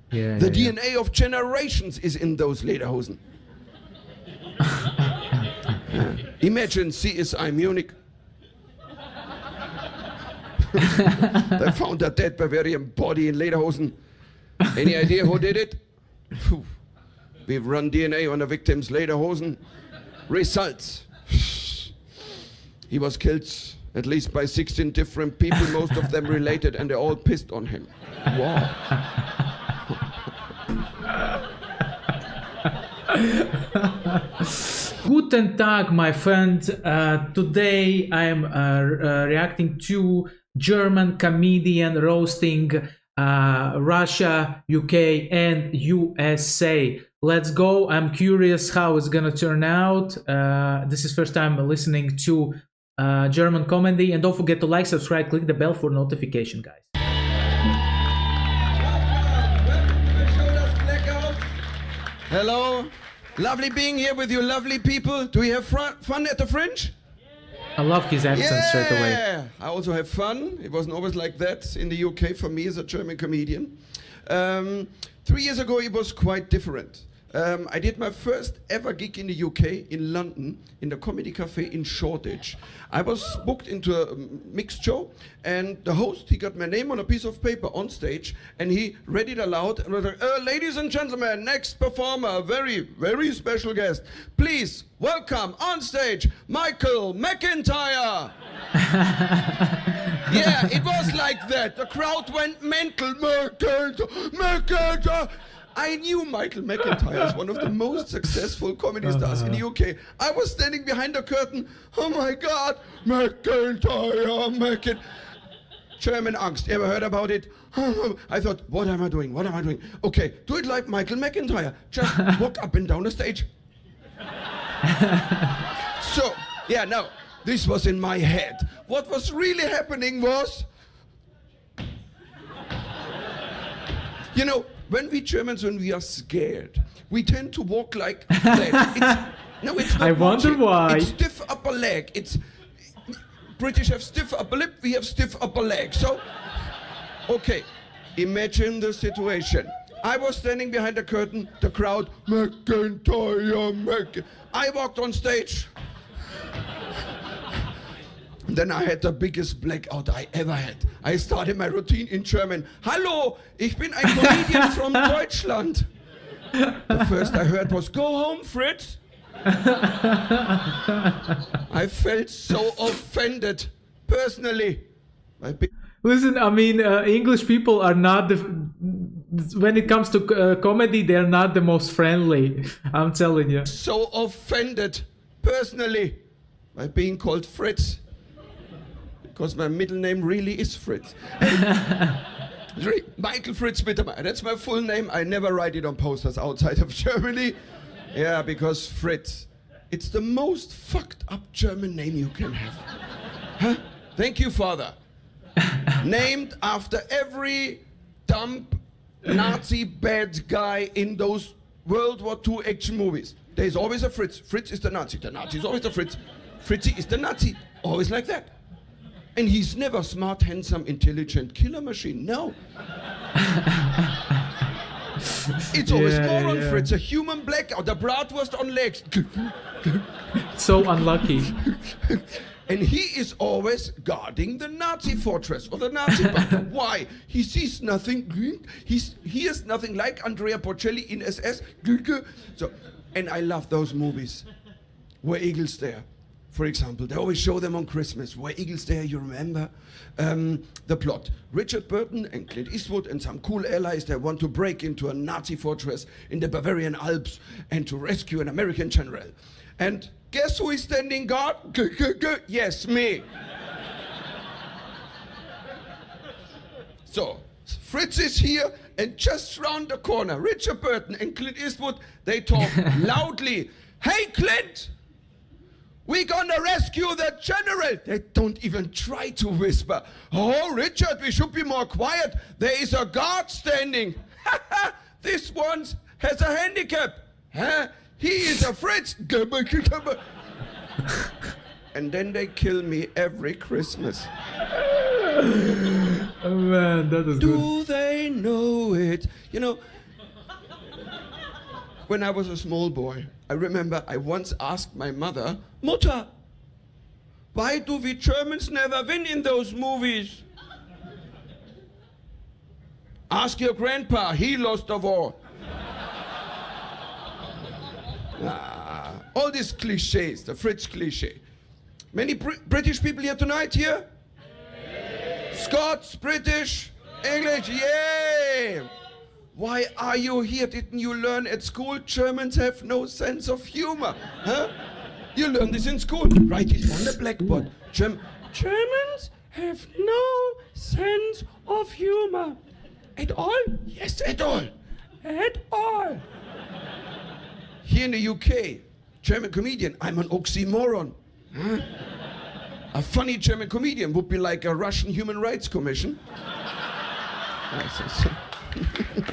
The DNA of generations is in those lederhosen. Imagine CSI Munich. They found a dead Bavarian body in lederhosen. Any idea who did it? Phew. We've run DNA on the victim's lederhosen. Results. He was killed at least by 16 different people, most of them related, and they all pissed on him. Wow. Guten Tag, my friend. Today I'm reacting to German comedian roasting Russia, UK, and USA. Let's go. I'm curious how it's gonna turn out. This is first time listening to German comedy, and don't forget to like, subscribe, click the bell for notification, guys. Hello, lovely being here with you lovely people. Do we have fun at the Fringe? I love his accent straight away. Yeah, I also have fun. It wasn't always like that in the UK for me as a German comedian. 3 years ago it was quite different. I did my first ever gig in the UK, in London, in the Comedy Cafe in Shoreditch. I was booked into a mixed show, and the host, he got my name on a piece of paper on stage, and he read it aloud, and was like, ladies and gentlemen, next performer, a very, very special guest. Please welcome on stage, Michael McIntyre. Yeah, it was like that. The crowd went mental. McIntyre. I knew Michael McIntyre is one of the most successful comedy stars in the UK. I was standing behind the curtain. Oh my God, McIntyre. German angst. Ever heard about it? I thought, what am I doing? What am I doing? Okay, do it like Michael McIntyre. Just walk up and down the stage. So, yeah, no, this was in my head. What was really happening was, you know, when we Germans, when we are scared, we tend to walk like that. It's not I wonder why. It's stiff upper leg. British have stiff upper lip, we have stiff upper leg. So, okay, imagine the situation. I was standing behind the curtain, the crowd, McIntyre. I walked on stage. Then I had the biggest blackout I ever had. I started my routine in German. Hallo, ich bin ein Comedian from Deutschland. The first I heard was, go home, Fritz. I felt so offended, personally. Listen, I mean, English people are not when it comes to comedy, they're not the most friendly. I'm telling you. So offended, personally, by being called Fritz. Because my middle name really is Fritz. Michael Fritz Bittermeier, that's my full name. I never write it on posters outside of Germany. Yeah, because Fritz, it's the most fucked up German name you can have. Huh? Thank you, Father. Named after every dumb Nazi bad guy in those World War II action movies. There's always a Fritz. Fritz is the Nazi. The Nazi is always the Fritz. Fritzy is the Nazi. Always like that. And he's never smart, handsome, intelligent killer machine. No. It's always moron Fritz, a human blackout, the bratwurst on legs. So unlucky. And he is always guarding the Nazi fortress or the Nazi bunker. Why? He sees nothing. He hears nothing, like Andrea Bocelli in SS. So, and I love those movies. Where Eagles Dare, for example. They always show them on Christmas. Where Eagles Dare, you remember? The plot. Richard Burton and Clint Eastwood and some cool allies, they want to break into a Nazi fortress in the Bavarian Alps and to rescue an American general. And guess who is standing guard? Yes, me. So, Fritz is here, and just round the corner, Richard Burton and Clint Eastwood, they talk loudly. Hey, Clint! We're gonna rescue the general. They don't even try to whisper. Oh, Richard, we should be more quiet. There is a guard standing. This one has a handicap. Huh? He is a Fritz. And then they kill me every Christmas. Oh man, that was good. Do they know it? You know, when I was a small boy, I remember I once asked my mother, Mutter, why do we Germans never win in those movies? Ask your grandpa, he lost the war. All these cliches, the Fritz cliche. Many British people here tonight here? Scots, British, English, yay! Why are you here? Didn't you learn at school Germans have no sense of humor? Huh? You learn this in school. Write it on the blackboard. Germans have no sense of humor. At all? Yes, at all. At all. Here in the UK, German comedian, I'm an oxymoron. Huh? A funny German comedian would be like a Russian human rights commission.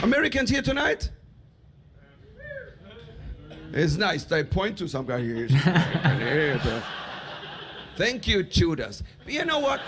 Americans here tonight? It's nice. They point to some guy here. Thank you, Judas. But you know what?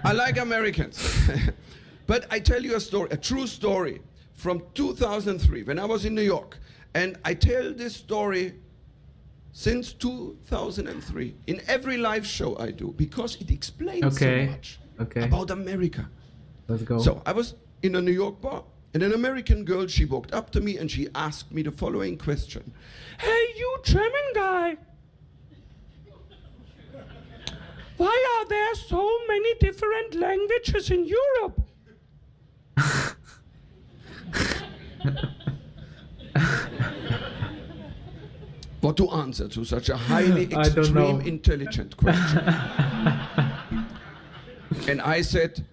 I like Americans. But I tell you a story, a true story from 2003 when I was in New York. And I tell this story since 2003 in every live show I do because it explains so much about America. Let's go. So I was in a New York bar and an American girl, she walked up to me and she asked me the following question. Hey, you German guy. Why are there so many different languages in Europe? What to answer to such a highly extreme intelligent question? And I said,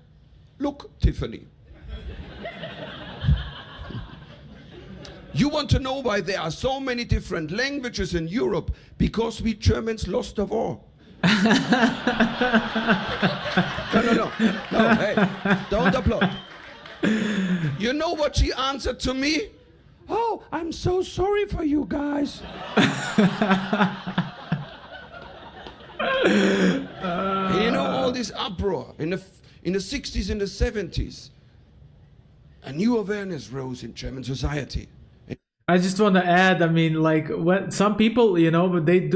look, Tiffany. You want to know why there are so many different languages in Europe? Because we Germans lost the war. No, hey, don't applaud. You know what she answered to me? Oh, I'm so sorry for you guys. You know, all this uproar in the 60s and the 70s. A new awareness rose in German society. I just want to add, I mean, like, when some people, you know, they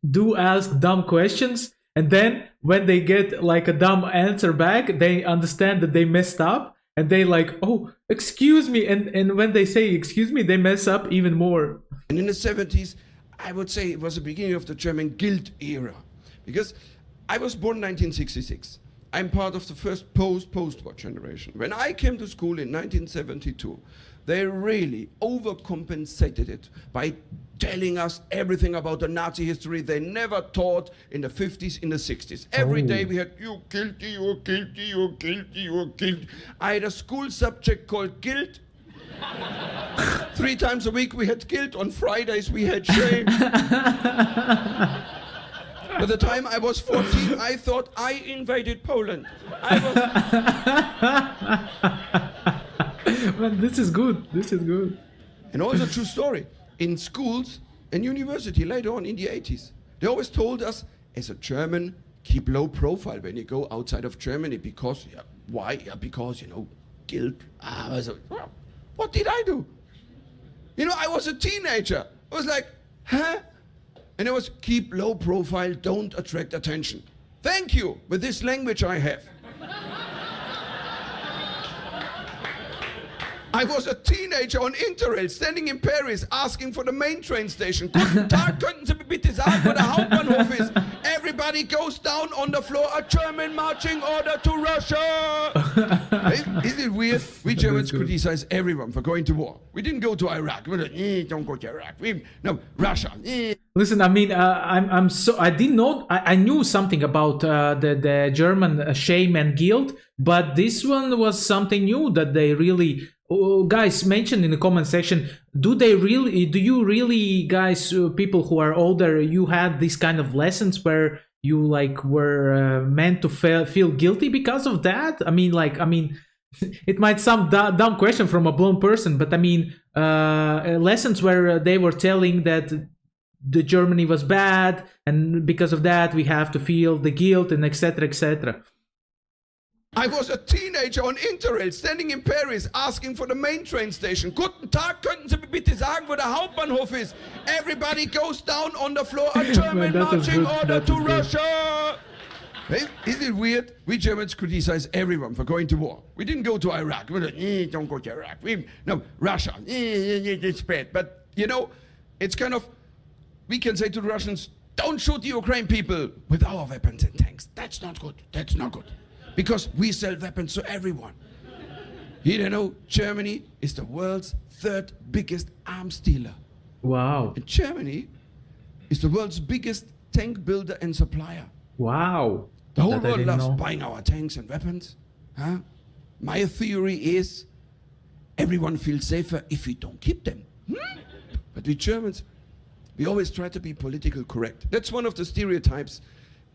do ask dumb questions, and then when they get like a dumb answer back, they understand that they messed up, and they like, oh, excuse me, and when they say excuse me, they mess up even more. And in the 70s, I would say it was the beginning of the German guilt era, because I was born in 1966. I'm part of the first post-war generation. When I came to school in 1972, they really overcompensated it by telling us everything about the Nazi history they never taught in the 50s, in the 60s. Every day we had, you guilty, you're guilty, you're guilty, you're guilty. I had a school subject called guilt. 3 times a week we had guilt. On Fridays we had shame. By the time I was 14, I thought I invaded Poland. Man, this is good. This is good. And also true story. In schools and university later on in the 80s, they always told us, as a German, keep low profile when you go outside of Germany because, why? Yeah, because, you know, guilt. Well, what did I do? You know, I was a teenager. I was like, huh? And it was keep low profile, don't attract attention. Thank you, with this language I have. I was a teenager on Interrail, standing in Paris, asking for the main train station. Guten Tag, könnten Sie mir bitte sagen, wo der Hauptbahnhof ist? Everybody goes down on the floor, a German marching order to Russia. Isn't it weird? We Germans criticize everyone for going to war. We didn't go to Iraq. We like, don't go to Iraq. No, Russia. Listen, I mean, I didn't know, I knew something about the German shame and guilt, but this one was something new that they really, guys, mention in the comment section. Do you really, guys, people who are older, you had these kind of lessons where you like were meant to feel guilty because of that? I mean, it might sound dumb question from a blown person, but I mean, lessons where they were telling that the Germany was bad, and because of that we have to feel the guilt, and etc., etc. I was a teenager on Interrail, standing in Paris, asking for the main train station. Guten Tag, könnten Sie mir bitte sagen, wo der Hauptbahnhof ist? Everybody goes down on the floor, a German that was marching good, order that to was good. Russia. Hey, isn't it weird? We Germans criticize everyone for going to war. We didn't go to Iraq. We're like, don't go to Iraq. No, Russia, it's bad. But, you know, it's kind of, we can say to the Russians, don't shoot the Ukraine people with our weapons and tanks. That's not good. That's not good. Because we sell weapons to everyone. You know, Germany is the world's third biggest arms dealer. Wow. And Germany is the world's biggest tank builder and supplier. Wow. The whole That I world didn't loves know. buying our tanks and weapons. Huh? My theory is everyone feels safer if we don't keep them. But we Germans, we always try to be politically correct. That's one of the stereotypes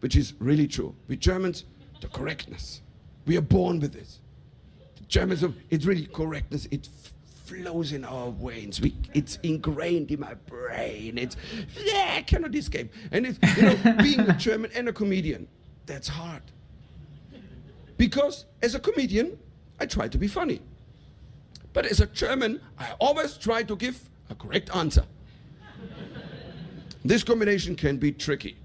which is really true. We Germans, the correctness. We are born with this. The Germans, it's really correctness. It flows in our veins. It's ingrained in my brain. I cannot escape. And it's, you know, being a German and a comedian, that's hard. Because as a comedian, I try to be funny. But as a German, I always try to give a correct answer. This combination can be tricky.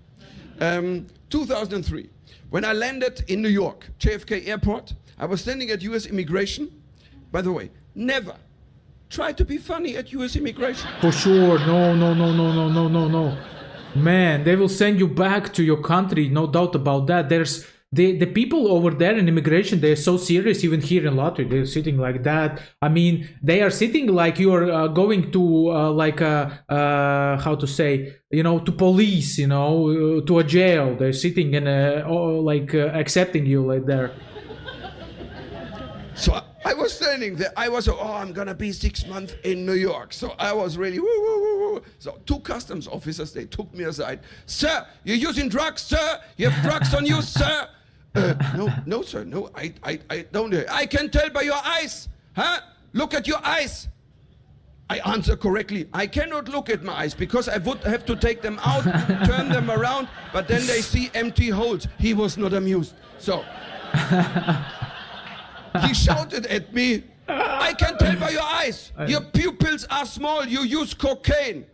2003, when I landed in New York, JFK Airport, I was standing at US Immigration. By the way, never try to be funny at US Immigration. For sure. No. Man, they will send you back to your country, no doubt about that. There's the people over there in immigration, they're so serious. Even here in Latvia, they're sitting like that. I mean, they are sitting like you're going to how to say, you know, to police, you know, to a jail. They're sitting and accepting you like there. So I was standing there. I was, I'm gonna be 6 months in New York. So I was really, woo, woo, woo, woo. So 2 customs officers, they took me aside. Sir, you're using drugs, sir? You have drugs on you, sir? No, sir, no, I don't. I can tell by your eyes, huh? Look at your eyes. I answer correctly. I cannot look at my eyes because I would have to take them out, turn them around, but then they see empty holes. He was not amused. So he shouted at me, I can tell by your eyes. Your pupils are small. You use cocaine.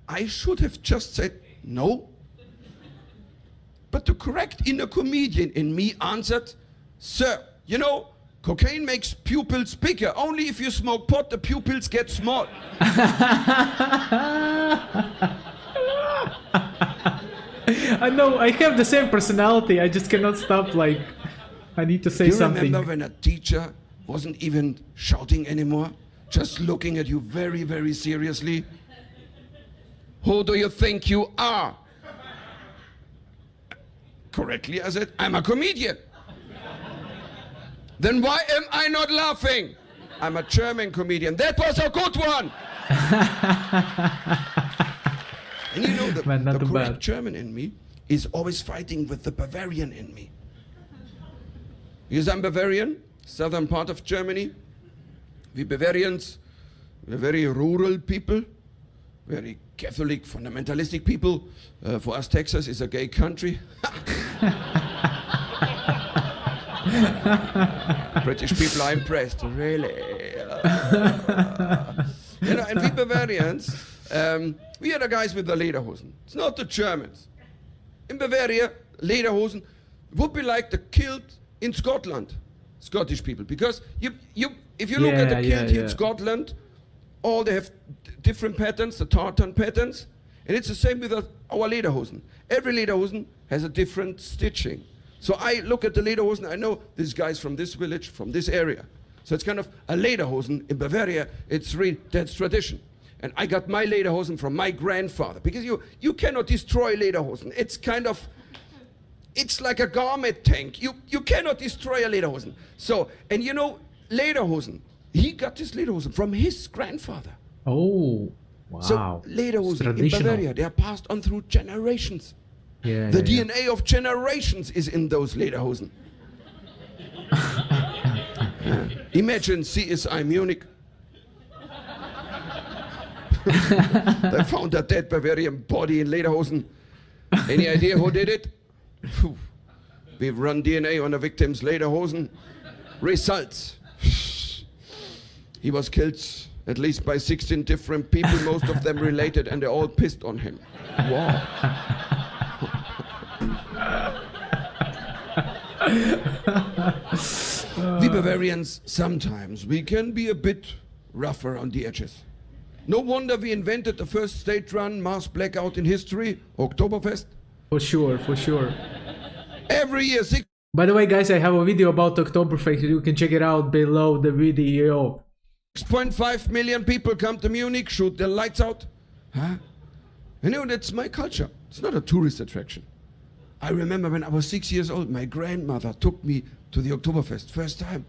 I should have just said no. But the correct inner comedian in me answered, sir, you know, cocaine makes pupils bigger. Only if you smoke pot, the pupils get small. I know, I have the same personality. I just cannot stop, like, I need to say You something. remember when a teacher wasn't even shouting anymore? Just looking at you very, very seriously? Who do you think you are? Correctly, I said, I'm a comedian. Then why am I not laughing? I'm a German comedian. That was a good one. And you know, Man, not the too correct bad. German in me is always fighting with the Bavarian in me. Because I'm Bavarian, southern part of Germany. We Bavarians, we're very rural people, very Catholic, fundamentalistic people. For us, Texas is a gay country. British people are impressed, really. You know, and we Bavarians, we are the guys with the lederhosen. It's not the Germans. In Bavaria, lederhosen would be like the kilt in Scotland, Scottish people. Because if you look at the kilt here in Scotland, all they have different patterns, the tartan patterns, and it's the same with our lederhosen. Every lederhosen has a different stitching. So I look at the lederhosen, I know this guy's from this village, from this area. So it's kind of a lederhosen in Bavaria, that's tradition. And I got my lederhosen from my grandfather, because you cannot destroy lederhosen. It's kind of, it's like a garment tank. You cannot destroy a lederhosen. So, and you know, lederhosen, he got this lederhosen from his grandfather. Oh, wow. So lederhosen in Bavaria, they are passed on through generations. Yeah, The DNA of generations is in those lederhosen. Imagine CSI Munich. They found a dead Bavarian body in lederhosen. Any idea who did it? Phew. We've run DNA on the victim's lederhosen. Results. He was killed at least by 16 different people, most of them related, and they all pissed on him. Wow. We Bavarians, sometimes we can be a bit rougher on the edges. No wonder we invented the first state-run mass blackout in history, Oktoberfest. For sure, for sure. Every year, By the way, guys, I have a video about Oktoberfest. You can check it out below the video. 6.5 million people come to Munich, shoot their lights out. Huh? You know, that's my culture. It's not a tourist attraction. I remember when I was 6 years old, my grandmother took me to the Oktoberfest, first time.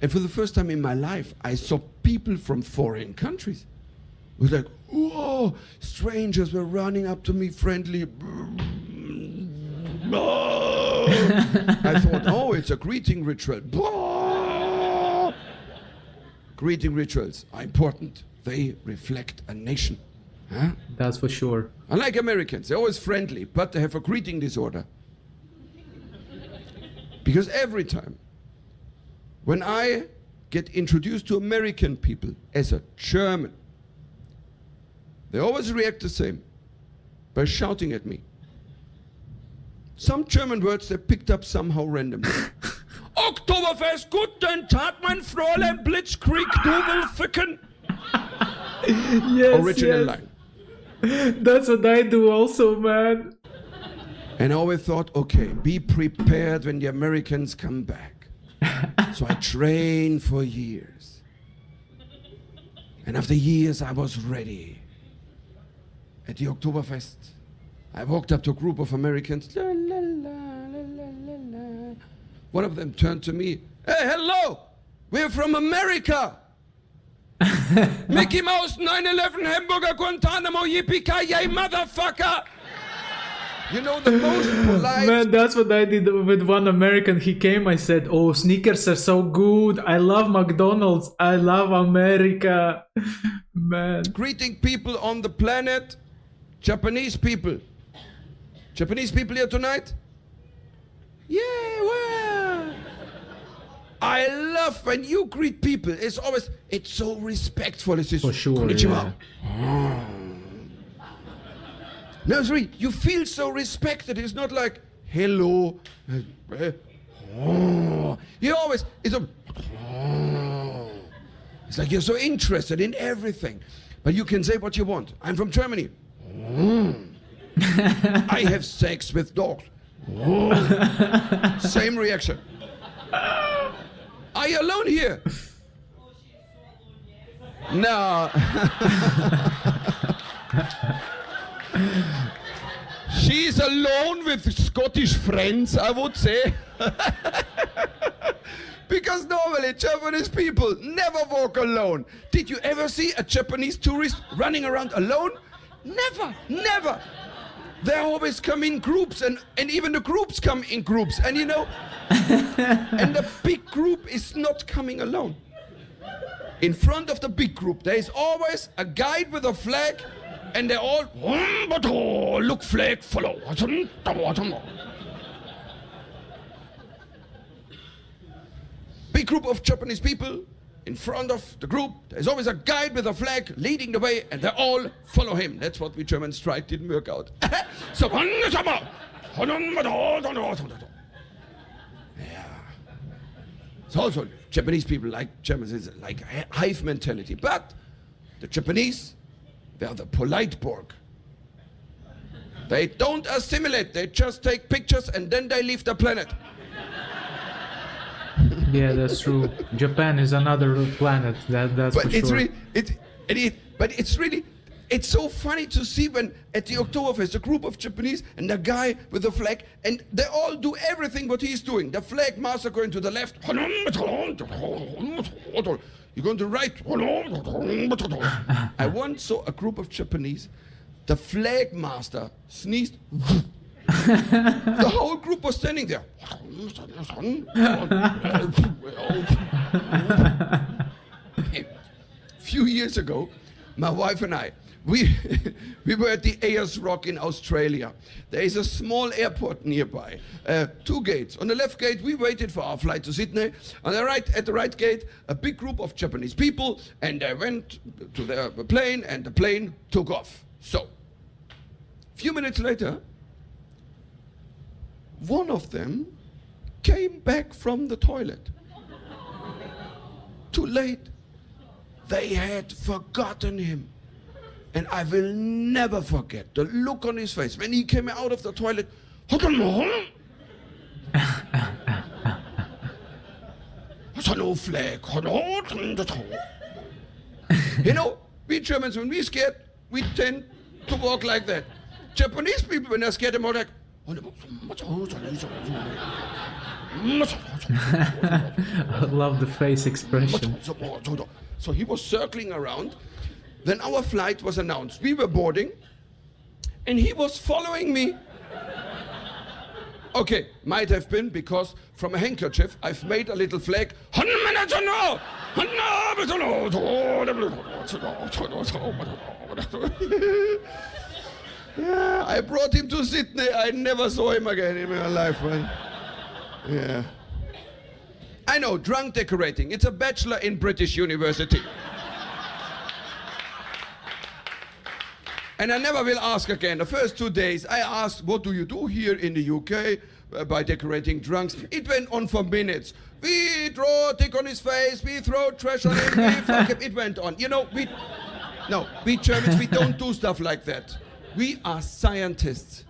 And for the first time in my life, I saw people from foreign countries. It was like, whoa, strangers were running up to me friendly. I thought, oh, it's a greeting ritual. Greeting rituals are important. They reflect a nation. Huh? That's for sure. Unlike Americans, they're always friendly, but they have a greeting disorder. Because every time when I get introduced to American people as a German, they always react the same, by shouting at me. Some German words they picked up somehow randomly. Oktoberfest, guten Tag, mein Fräulein, Blitzkrieg, du will ficken. Yes, Original yes. line. That's what I do also, man. And I always thought, okay, be prepared when the Americans come back. So I trained for years. And after years, I was ready. At the Oktoberfest, I walked up to a group of Americans. La, la, la, la, la, la, la. One of them turned to me. Hey, hello! We're from America! Mickey Mouse, 9/11, Hamburger, Guantanamo, yippee-ki-yay, motherfucker! You know, the most polite... Man, that's what I did with one American. He came, I said, oh, sneakers are so good. I love McDonald's. I love America. Man. Greeting people on the planet. Japanese people. Japanese people here tonight? Yeah, well. I love when you greet people. It's always, it's so respectful. It's just, for sure, konnichiwa. Yeah. No, it's really, you feel so respected. It's not like, hello. You always, it's a, it's like you're so interested in everything. But you can say what you want. I'm from Germany. I have sex with dogs. Same reaction. Are you alone here? No. She's alone with Scottish friends, I would say. Because normally Japanese people never walk alone. Did you ever see a Japanese tourist running around alone? Never, never. They always come in groups, and even the groups come in groups. And you know, and the big group is not coming alone. In front of the big group, there is always a guide with a flag, and they all look flag, follow. Big group of Japanese people. In front of the group, there's always a guide with a flag leading the way, and they all follow him. That's what we Germans tried, didn't work out. So, yeah. It's also Japanese people like Germans, it's like a hive mentality. But the Japanese, they are the polite Borg. They don't assimilate, they just take pictures and then they leave the planet. Yeah, that's true. Japan is another planet. That's but for it's sure. but it's really, it's so funny to see when at the Oktoberfest a group of Japanese and a guy with a flag, and they all do everything what he's doing. The flag master going to the left. You're going to the right. I once saw a group of Japanese. The flag master sneezed. The whole group was standing there. A few years ago, my wife and I, we we were at the Ayers Rock in Australia. There is a small airport nearby. 2 gates. On the left gate, we waited for our flight to Sydney. On the right, at the right gate, a big group of Japanese people, and they went to their plane, and the plane took off. So, a few minutes later, one of them came back from the toilet. Too late. They had forgotten him. And I will never forget the look on his face when he came out of the toilet. You know, we Germans, when we're scared, we tend to walk like that. Japanese people, when they're scared, they're more like, I love the face expression. So he was circling around. Then our flight was announced. We were boarding, and he was following me. Okay, might have been because from a handkerchief I've made a little flag. Yeah, I brought him to Sydney. I never saw him again in my life, man. Yeah. I know, drunk decorating. It's a bachelor in British University. And I never will ask again. The first 2 days, I asked, what do you do here in the UK by decorating drunks? It went on for minutes. We draw a dick on his face, we throw trash on him, we fuck him. It went on. You know, we Germans, we don't do stuff like that. We are scientists.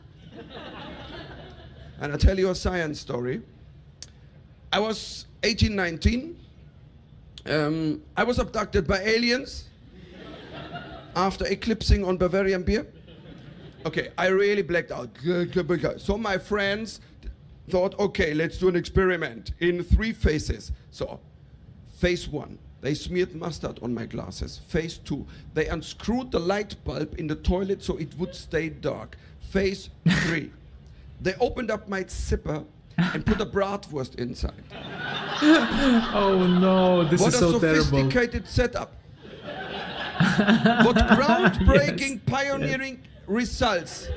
And I'll tell you a science story. I was 18, 19. I was abducted by aliens after eclipsing on Bavarian beer. Okay, I really blacked out. So my friends thought, okay, let's do an experiment in 3 phases. So, phase 1, they smeared mustard on my glasses. Phase 2, they unscrewed the light bulb in the toilet so it would stay dark. Phase 3, they opened up my zipper and put a bratwurst inside. Oh no, this is so terrible. What a sophisticated setup. What groundbreaking, Yes, pioneering results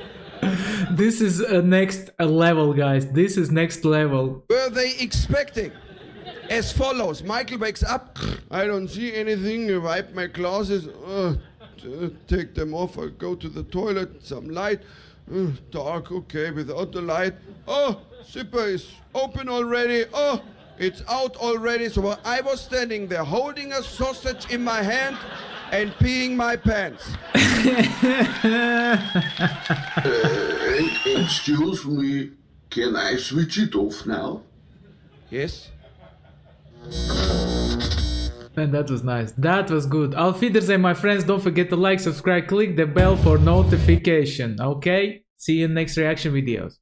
This is next level, guys. This is next level. were they expecting? As follows. Michael wakes up. I don't see anything. I wipe my glasses. Take them off. I go to the toilet. Some light. Dark. Okay, without the light. Oh, zipper is open already. Oh, it's out already. So I was standing there holding a sausage in my hand and peeing my pants. Excuse me, can I switch it off now? Yes. Man, that was nice. That was good. Auf Wiedersehen, my friends. Don't forget to like, subscribe, click the bell for notification. Okay? See you in next reaction videos.